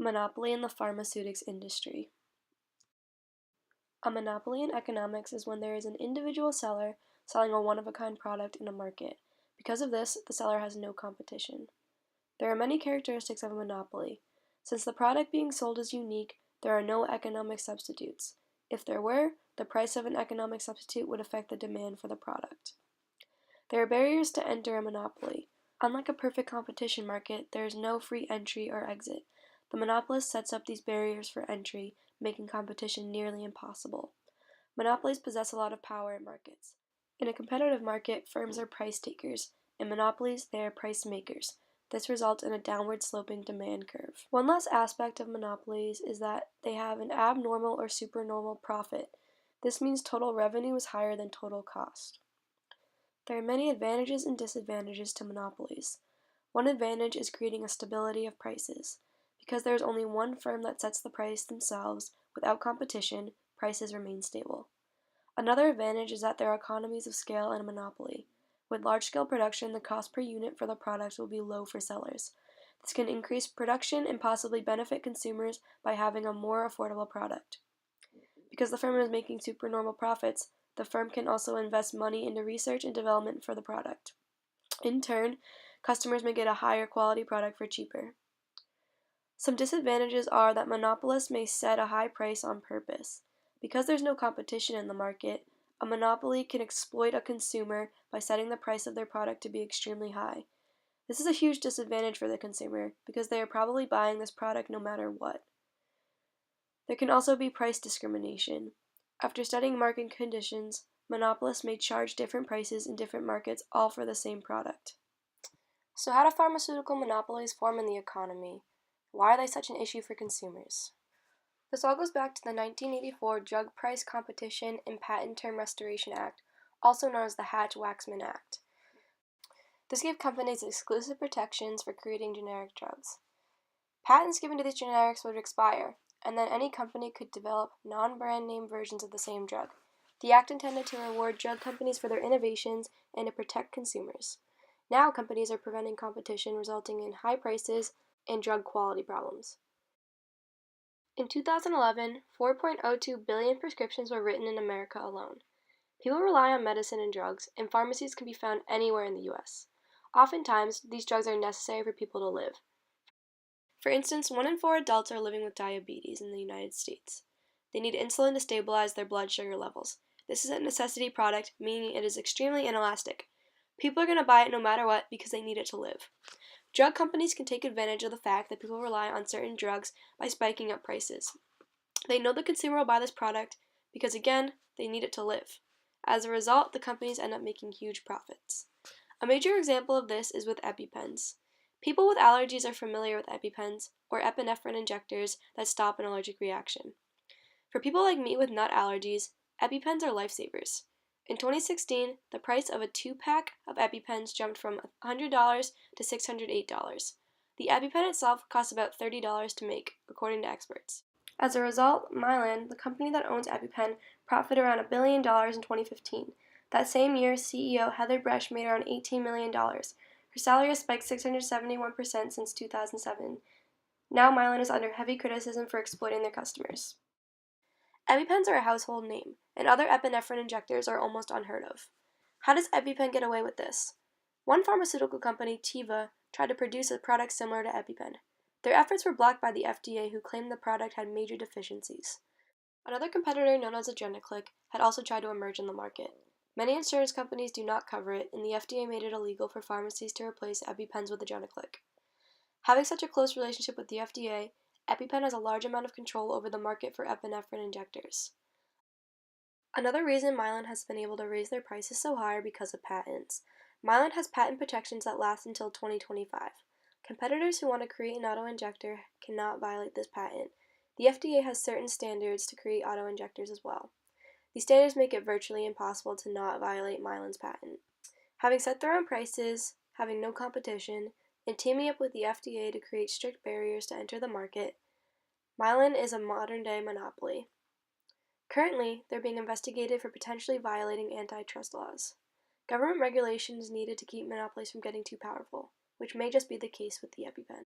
Monopoly in the pharmaceutics industry. A monopoly in economics is when there is an individual seller selling a one-of-a-kind product in a market. Because of this, the seller has no competition. There are many characteristics of a monopoly. Since the product being sold is unique, there are no economic substitutes. If there were, the price of an economic substitute would affect the demand for the product. There are barriers to enter a monopoly. Unlike a perfect competition market, there is no free entry or exit. The monopolist sets up these barriers for entry, making competition nearly impossible. Monopolies possess a lot of power in markets. In a competitive market, firms are price takers. In monopolies, they are price makers. This results in a downward sloping demand curve. One last aspect of monopolies is that they have an abnormal or supernormal profit. This means total revenue is higher than total cost. There are many advantages and disadvantages to monopolies. One advantage is creating a stability of prices. Because there is only one firm that sets the price themselves, without competition, prices remain stable. Another advantage is that there are economies of scale in a monopoly. With large-scale production, the cost per unit for the product will be low for sellers. This can increase production and possibly benefit consumers by having a more affordable product. Because the firm is making supernormal profits, the firm can also invest money into research and development for the product. In turn, customers may get a higher quality product for cheaper. Some disadvantages are that monopolists may set a high price on purpose. Because there's no competition in the market, a monopoly can exploit a consumer by setting the price of their product to be extremely high. This is a huge disadvantage for the consumer because they are probably buying this product no matter what. There can also be price discrimination. After studying market conditions, monopolists may charge different prices in different markets all for the same product. So how do pharmaceutical monopolies form in the economy? Why are they such an issue for consumers? This all goes back to the 1984 Drug Price Competition and Patent Term Restoration Act, also known as the Hatch-Waxman Act. This gave companies exclusive protections for creating generic drugs. Patents given to these generics would expire, and then any company could develop non-brand name versions of the same drug. The act intended to reward drug companies for their innovations and to protect consumers. Now companies are preventing competition, resulting in high prices and drug quality problems. In 2011, 4.02 billion prescriptions were written in America alone. People rely on medicine and drugs, and pharmacies can be found anywhere in the U.S. Oftentimes, these drugs are necessary for people to live. For instance, 1 in 4 adults are living with diabetes in the United States. They need insulin to stabilize their blood sugar levels. This is a necessity product, meaning it is extremely inelastic. People are going to buy it no matter what because they need it to live. Drug companies can take advantage of the fact that people rely on certain drugs by spiking up prices. They know the consumer will buy this product because, again, they need it to live. As a result, the companies end up making huge profits. A major example of this is with EpiPens. People with allergies are familiar with EpiPens, or epinephrine injectors that stop an allergic reaction. For people like me with nut allergies, EpiPens are lifesavers. In 2016, the price of a 2-pack of EpiPens jumped from $100 to $608. The EpiPen itself costs about $30 to make, according to experts. As a result, Mylan, the company that owns EpiPen, profited around $1 billion in 2015. That same year, CEO Heather Bresch made around $18 million. Her salary has spiked 671% since 2007. Now Mylan is under heavy criticism for exploiting their customers. EpiPens are a household name, and other epinephrine injectors are almost unheard of. How does EpiPen get away with this? One pharmaceutical company, Teva, tried to produce a product similar to EpiPen. Their efforts were blocked by the FDA, who claimed the product had major deficiencies. Another competitor, known as Adrenaclick, had also tried to emerge in the market. Many insurance companies do not cover it, and the FDA made it illegal for pharmacies to replace EpiPens with Adrenaclick. Having such a close relationship with the FDA, EpiPen has a large amount of control over the market for epinephrine injectors. Another reason Mylan has been able to raise their prices so high are because of patents. Mylan has patent protections that last until 2025. Competitors who want to create an autoinjector cannot violate this patent. The FDA has certain standards to create autoinjectors as well. These standards make it virtually impossible to not violate Mylan's patent. Having set their own prices, having no competition, and teaming up with the FDA to create strict barriers to enter the market, Mylan is a modern-day monopoly. Currently, they're being investigated for potentially violating antitrust laws. Government regulation is needed to keep monopolies from getting too powerful, which may just be the case with the EpiPen.